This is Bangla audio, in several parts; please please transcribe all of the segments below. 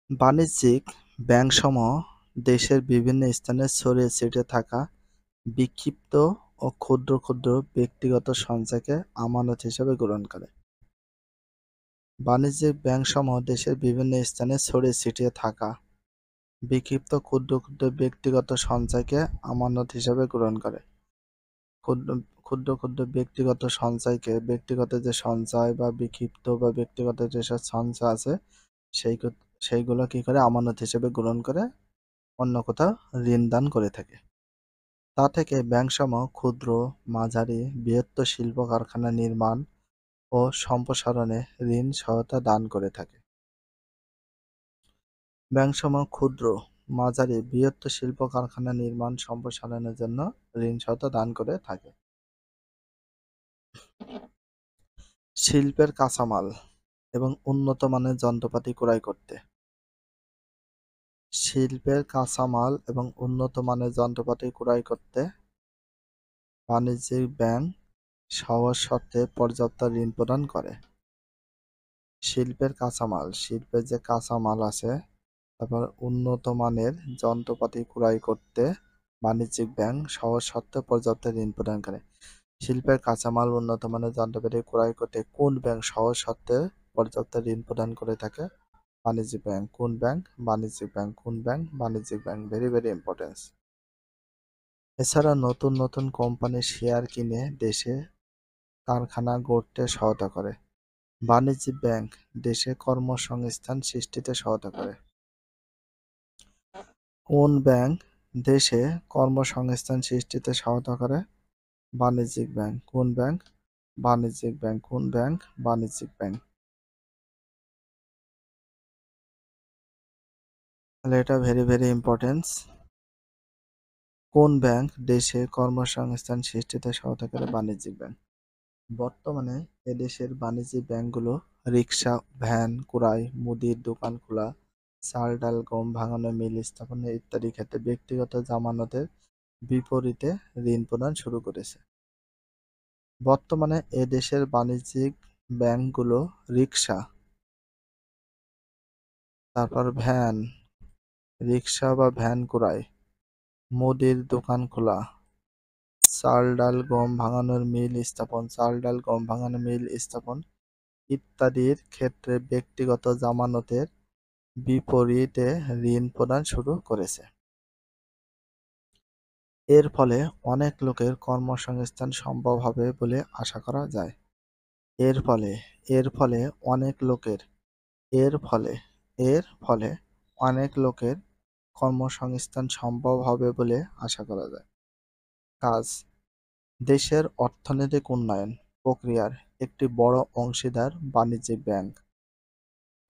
বাণিজ্যিক ব্যাংকসমূহ দেশের বিভিন্ন স্থানে ছড়িয়ে ছিটিয়ে থাকা বিক্ষিপ্ত ও ক্ষুদ্র ক্ষুদ্র ব্যক্তিগত সঞ্চয়কে আমানত হিসেবে গ্রহণ করে। বাণিজ্যিক ব্যাংকসমূহ দেশের বিভিন্ন স্থানে ছড়িয়ে ছিটিয়ে থাকা বিক্ষিপ্ত ক্ষুদ্র ক্ষুদ্র ব্যক্তিগত সঞ্চয়কে আমানত হিসেবে গ্রহণ করে। ক্ষুদ্র ক্ষুদ্র ক্ষুদ্র ব্যক্তিগত সঞ্চয়কে ব্যক্তিগত যে সঞ্চয় বা বিক্ষিপ্ত বা ব্যক্তিগত যেসব সঞ্চয় আছে সেই সেইগুলো কি করে আমানত হিসেবে গ্রহণ করে অন্য কোথাও ঋণ দান করে থাকে। তা থেকে ব্যাংকসমূহ ক্ষুদ্র, মাঝারি, বৃহত্তর শিল্প কারখানা নির্মাণ ও সম্প্রসারণে ঋণ সহায়তা দান করে থাকে। ব্যাংকসমূহ ক্ষুদ্র, মাঝারি, বৃহত্তর শিল্প কারখানা নির্মাণ সম্প্রসারণের জন্য ঋণ সহায়তা দান করে থাকে। শিল্পের কাঁচামাল এবং উন্নত মানের যন্ত্রপাতি ক্রয় করতে। শিল্পের কাঁচামাল এবং উন্নত মানের যন্ত্রপাতি ক্রয় করতে বাণিজ্যিক ব্যাংক সহজ শর্তে পর্যাপ্ত ঋণ প্রদান করে। শিল্পের কাঁচামাল, শিল্পের যে কাঁচামাল আছে, তারপর উন্নত মানের যন্ত্রপাতি ক্রয় করতে বাণিজ্যিক ব্যাংক সহজ শর্তে পর্যাপ্ত ঋণ প্রদান করে। শিল্পের কাঁচামাল, উন্নত মানের যন্ত্রপাতি ক্রয় করতে কোন ব্যাংক সহজ শর্তে পর্যাপ্ত ঋণ প্রদান করে থাকে? বাণিজ্যিক ব্যাংক। কোন ব্যাংক? বাণিজ্যিক ব্যাংক। কোন ব্যাংক? বাণিজ্যিক ব্যাংক। Very very importance. এছাড়া নতুন নতুন কোম্পানির শেয়ার কিনে দেশে কারখানা গড়তে সহায়তা করে। বাণিজ্যিক ব্যাংক দেশে কর্মসংস্থান সৃষ্টিতে সহায়তা করে। কোন ব্যাংক দেশে কর্মসংস্থান সৃষ্টিতে সহায়তা করে? বাণিজ্যিক ব্যাংক। কোন ব্যাংক? বাণিজ্যিক ব্যাংক। কোন ব্যাংক? বাণিজ্যিক ব্যাংক। তাহলে এটা ভেরি ভেরি ইম্পর্টেন্স। কোন ব্যাংক দেশে কর্মসংস্থান সৃষ্টিতে সহায়তা করে? বাণিজ্যিক ব্যাংক। বর্তমানে এদেশের বাণিজ্যিক ব্যাংকগুলো রিক্সা, ভ্যান ক্রয়, মুদির দোকান খোলা, চাল ডাল গম ভাঙানো মিল স্থাপনে ইত্যাদি ক্ষেত্রে ব্যক্তিগত জামানতের বিপরীতে ঋণ প্রদান শুরু করেছে। বর্তমানে এদেশের বাণিজ্যিক ব্যাংকগুলো রিক্সা, তারপর ভ্যান, রিক্সা বা ভ্যান ক্রয়, মুদির দোকান খোলা, চাল ডাল গম ভাঙানোর মিল স্থাপন, চাল ডাল গম ভাঙানোর মিল স্থাপন ইত্যাদির ক্ষেত্রে ব্যক্তিগত জামানতের বিপরীতে ঋণ প্রদান শুরু করেছে। এর ফলে অনেক লোকের কর্মসংস্থান সম্ভব হবে বলে আশা করা যায়। এর ফলে এর ফলে অনেক লোকের এর ফলে এর ফলে অনেক লোকের কর্মসংস্থান সম্ভব হবে বলে আশা করা যায়। কাজ, দেশের অর্থনৈতিক উন্নয়ন প্রক্রিয়ার একটি বড় অংশীদার বাণিজ্যিক ব্যাংক।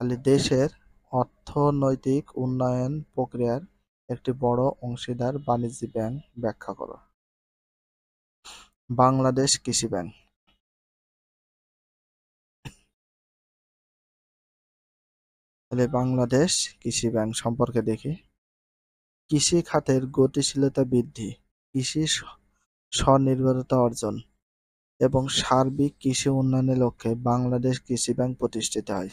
তাহলে দেশের অর্থনৈতিক উন্নয়ন প্রক্রিয়ার একটি বড় অংশীদার বাণিজ্যিক ব্যাংক ব্যাখ্যা করো। বাংলাদেশ কৃষি ব্যাংক। তাহলে বাংলাদেশ কৃষি ব্যাংক সম্পর্কে দেখি। কৃষি খাতের গতিশীলতা বৃদ্ধি, কৃষি স্বনির্ভরতা অর্জন এবং সার্বিক কৃষি উন্নয়নের লক্ষ্যে বাংলাদেশ কৃষি ব্যাংক প্রতিষ্ঠিত হয়।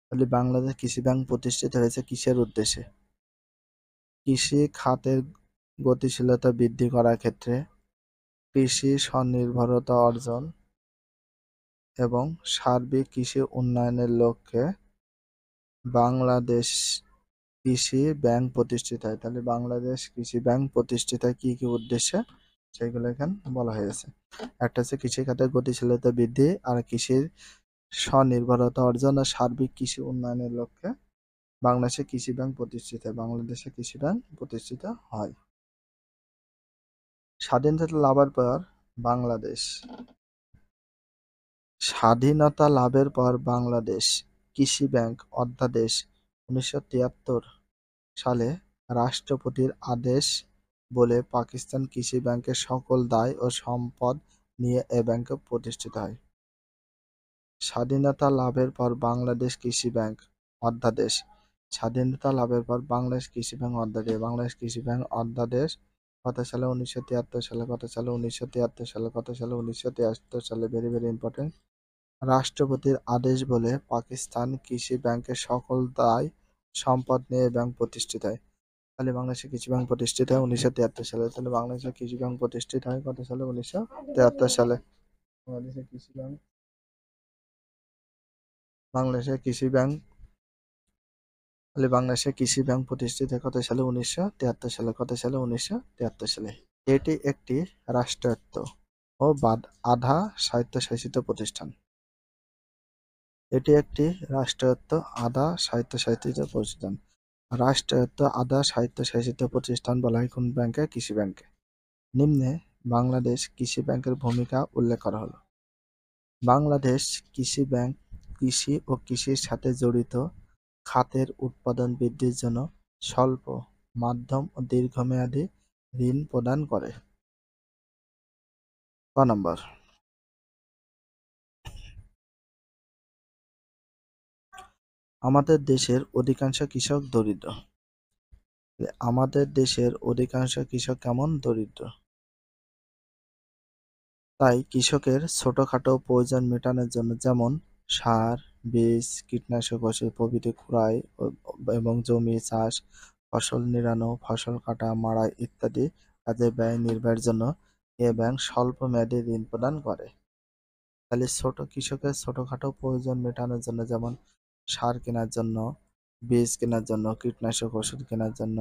তাহলে বাংলাদেশ কৃষি ব্যাংক প্রতিষ্ঠিত হয়েছে কিসের উদ্দেশ্যে? কৃষি খাতের গতিশীলতা বৃদ্ধি করার ক্ষেত্রে, কৃষি স্বনির্ভরতা অর্জন এবং সার্বিক কৃষি উন্নয়নের লক্ষ্যে বাংলাদেশ কৃষি ব্যাংক প্রতিষ্ঠিত হয়। তাহলে বাংলাদেশ কৃষি ব্যাংক প্রতিষ্ঠিত হয় কি কি উদ্দেশ্যে, সেগুলো এখানে বলা হয়েছে। একটা হচ্ছে কৃষি খাতের গতিশীলতা বৃদ্ধি, আর কৃষির স্বনির্ভরতা অর্জন আর সার্বিক কৃষি উন্নয়নের লক্ষ্যে বাংলাদেশে কৃষি ব্যাংক প্রতিষ্ঠিত হয়। বাংলাদেশে কৃষি ব্যাংক প্রতিষ্ঠিত হয়। স্বাধীনতা লাভের পর বাংলাদেশ স্বাধীনতা লাভের পর বাংলাদেশ কৃষি ব্যাংক অধ্যাদেশ 1973 সালে রাষ্ট্রপতির আদেশ বলে পাকিস্তান কৃষি ব্যাংকের সকল দায় ও সম্পদ নিয়ে এ ব্যাংক প্রতিষ্ঠিত হয়। স্বাধীনতা লাভের পর বাংলাদেশ কৃষি ব্যাংক অধ্যাদেশ। স্বাধীনতা লাভের পর বাংলাদেশ কৃষি ব্যাংক অধ্যাদেশ। বাংলাদেশ কৃষি ব্যাংক অধ্যাদেশ কত সালে? 1973 সালে। কত সালে? 1973 সালে। কত সালে? 1973 সালে। Very very important. রাষ্ট্রপতির আদেশ বলে পাকিস্তান কৃষি ব্যাংকের সকল দায় সম্পদ নিয়ে এই ব্যাংক প্রতিষ্ঠিত হয়? তাহলে বাংলাদেশে কৃষি ব্যাংক প্রতিষ্ঠিত হয় 1973 সালে। তাহলে বাংলাদেশের কৃষি ব্যাংক প্রতিষ্ঠিত হয় কত সালে? 1973 সালে। বাংলাদেশের কৃষি ব্যাংক বাংলাদেশের কৃষি ব্যাংক তাহলে বাংলাদেশের কৃষি ব্যাংক প্রতিষ্ঠিত হয় কত সালে? 1973 সালে। কত সালে? 1973 সালে। এটি একটি রাষ্ট্রায়ত্ত ও আধা স্বায়ত্তশাসিত প্রতিষ্ঠান। এটি একটি রাষ্ট্রায়ত্ত আধা স্বায়ত্তশাসিত প্রতিষ্ঠান। রাষ্ট্রায়ত্ত আধা স্বায়ত্তশাসিত প্রতিষ্ঠান বলা হয় কোন ব্যাংকে? কৃষি ব্যাংকে। নিম্নে বাংলাদেশ কৃষি ব্যাংকের ভূমিকা উল্লেখ করা হলো। বাংলাদেশ কৃষি ব্যাংক কৃষি ও কৃষির সাথে জড়িত খাতের উৎপাদন বৃদ্ধির জন্য স্বল্প, মাধ্যম ও দীর্ঘমেয়াদী ঋণ প্রদান করে। ক নম্বর, আমাদের দেশের অধিকাংশ কৃষক দরিদ্র। আমাদের দেশের অধিকাংশ কৃষক কেমন? দরিদ্র। তাই কৃষকের ছোটখাটো প্রয়োজন মেটানোর জন্য যেমন সার, বীজ, কীটনাশক ওষুধ প্রভৃতি ক্রয় এবং জমি চাষ, ফসল নিড়ানো, ফসল কাটা, মাড়াই ইত্যাদি কাজে ব্যয় নির্বাহের জন্য এ ব্যাংক স্বল্প মেয়াদী ঋণ প্রদান করে। তাহলে কৃষকের ছোটখাটো প্রয়োজন মেটানোর জন্য যেমন সার কেনার জন্য, বীজ কেনার জন্য, কীটনাশক ওষুধ কেনার জন্য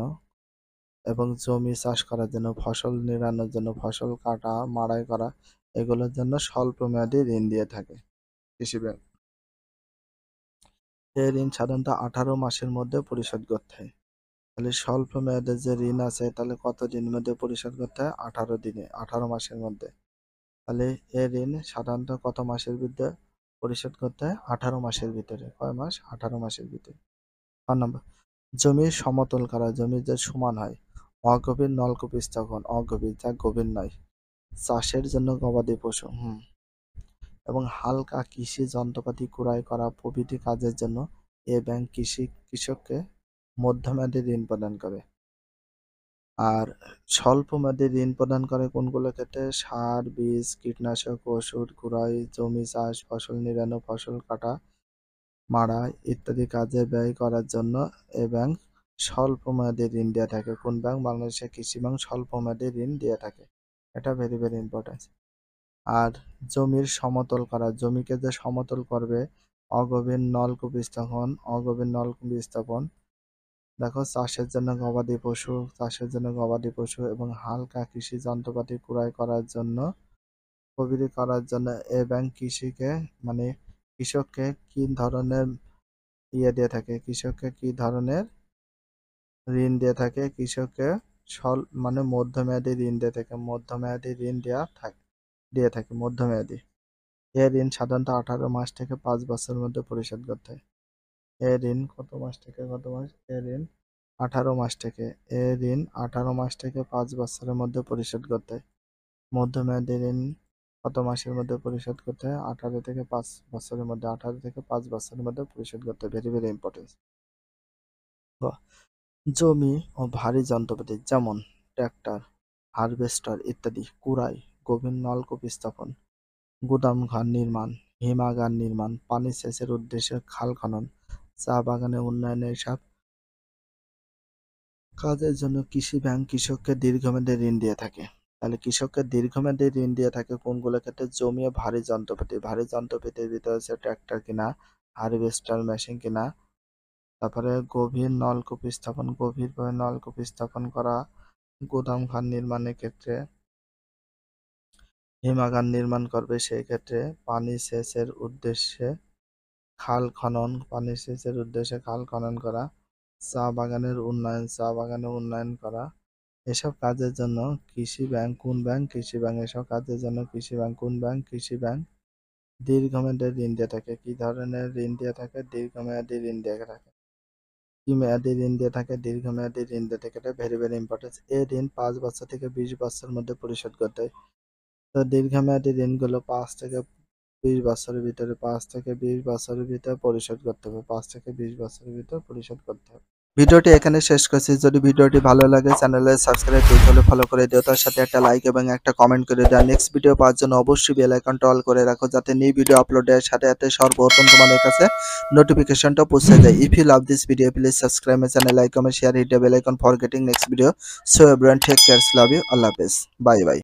এবং জমি চাষ করার জন্য, ফসল নিড়ানোর জন্য, ফসল কাটা, মাড়াই করা এগুলোর জন্য স্বল্প মেয়াদী ঋণ দিয়ে থাকে কৃষি ব্যাংক। এই ঋণ সাধারণত 18 মাসের মধ্যে পরিশোধ করতে হয়। তাহলে স্বল্প মেয়াদের যে ঋণ আছে তাহলে কত দিনের মধ্যে পরিশোধ করতে হয়? 18 দিনে, 18 মাসের মধ্যে। তাহলে এই ঋণ সাধারণত কত মাসের ভিতরে পরিশোধ করতে হয়? 18 মাসের ভিতরে। কয় মাস? 18 মাসের ভিতরে। 5 নম্বর, জমির সমতল করা, জমি যে সমান হয়। অগভীর নলকূপ স্থাপন, অগভীর যা গভীর নয়। চাষের জন্য গবাদি পশু এবং হালকা কৃষি যন্ত্রপাতি ক্রয় করা প্রভৃতি কাজের জন্য এ ব্যাংক কৃষককে মধ্যমেয়াদী ঋণ প্রদান করে। আর স্বল্প মেয়াদী ঋণ প্রদান করে কোনগুলো ক্ষেত্রে? সার, বীজ, কীটনাশক ওষুধ ক্রয়, জমি চাষ, ফসল নিড়ানো, ফসল কাটা, মাড়াই ইত্যাদি কাজে ব্যয় করার জন্য এ ব্যাংক স্বল্প মেয়াদী ঋণ দিয়ে থাকে। কোন ব্যাংক? বাংলাদেশের কৃষি ব্যাংক স্বল্প মেয়াদী ঋণ দিয়ে থাকে। এটা ভেরি ভেরি ইম্পর্টেন্ট। আর জমির সমতল করা, জমিকে যে সমতল করবে, অগভীর নলকূপ স্থাপন, অগভীর নলকূপ স্থাপন। দেখো চাষের জন্য গবাদি পশু এবং হালকা কৃষি যন্ত্রপাতি ক্রয় করার জন্য প্রভৃতি করার জন্য এ ব্যাংক মানে কৃষককে কি ধরনের দিয়ে থাকে? কৃষককে কি ধরনের ঋণ দিয়ে থাকে? কৃষককে মানে মধ্যমেয়াদী ঋণ দিয়ে থাকে। মধ্যমেয়াদী ঋণ দিয়ে থাকে মধ্যমেয়াদী। এ ঋণ সাধারণত 18 মাস থেকে 5 বছরের মধ্যে পরিশোধ করতে হয়। এ ঋণ কত মাস থেকে কত মাস? এ ঋণ 18 মাস থেকে। এ ঋণ 18 মাস থেকে 5 বছরের মধ্যে পরিশোধ করতে হয়। মধ্যমেয়াদী ঋণ কত মাসের মধ্যে পরিশোধ করতে হয়? 18 থেকে 5 বছরের মধ্যে। 18 থেকে 5 বছরের মধ্যে পরিশোধ করতে হয়। Very very important. জমি ও ভারী যন্ত্রপাতি যেমন ট্রাক্টর, হারভেস্টার ইত্যাদি কুড়াই, গভীর নলকূপ স্থাপন, গুদাম ঘর নির্মাণ, হিমাগার নির্মাণ, পানি সেচের উদ্দেশ্যে খাল খনন, চা বাগানের উন্নয়নে এসব কাজের জন্য কৃষি ব্যাংক কৃষককে দীর্ঘমেয়াদী ঋণ দিয়ে থাকে। তাহলে কৃষককে দীর্ঘমেয়াদী ঋণ দিয়ে থাকে কোনগুলো ক্ষেত্রে? জমি ও ভারী যন্ত্রপাতি। ভারী যন্ত্রপাতির ভিতরে হচ্ছে ট্রাক্টর কিনা, হারভেস্টার মেশিন কিনা, তারপরে গভীরভাবে নলকূপ স্থাপন করা, গুদাম ঘর নির্মাণের ক্ষেত্রে, হিমাগার নির্মাণ করবে সেই ক্ষেত্রে, পানি সেচের উদ্দেশ্যে খাল খনন করা, চা বাগানের উন্নয়ন করা। এসব কাজের জন্য কৃষি ব্যাংক কোন ব্যাংক? কৃষি ব্যাংক। এসব কাজের জন্য কৃষি ব্যাংক কোন ব্যাংক? কৃষি ব্যাংক দীর্ঘমেয়াদী ঋণ দিয়ে থাকে। কি ধরনের ঋণ দিয়ে থাকে? দীর্ঘমেয়াদী ঋণ দিয়ে থাকে। কি মেয়াদী ঋণ দিয়ে থাকে? দীর্ঘমেয়াদী ঋণ দিয়ে থাকে। এটা ভেরি ভেরি ইম্পর্টেন্ট। এই ঋণ 5 বছর থেকে 20 বছরের মধ্যে পরিশোধ করতে হয়। তো দীর্ঘমেয়াদী ঋণগুলো 5 থেকে 20 বছরের ভিতরে পরিশোধ করতে হবে। 5 থেকে 20 বছরের ভিতরে পরিশোধ করতে হবে। ভিডিওটি এখানে শেষ করছি। যদি ভিডিওটি ভালো লাগে চ্যানেলে সাবস্ক্রাইব করতে হলে ফলো করে দিও, তার সাথে একটা লাইক এবং একটা কমেন্ট করে দাও। নেক্সট ভিডিও পাওয়ার জন্য অবশ্যই বেল আইকনটা অল করে রাখো, যাতে নিউ ভিডিও আপলোডের সাথে সাথে সর্বপ্রথম তোমাদের কাছে নোটিফিকেশনটা পৌঁছে যায়। If you love this video please subscribe my channel, like, comment, share, hit the bell icon for getting next video. So everyone take care, love you, আল্লাহ হাফেজ, বাই বাই।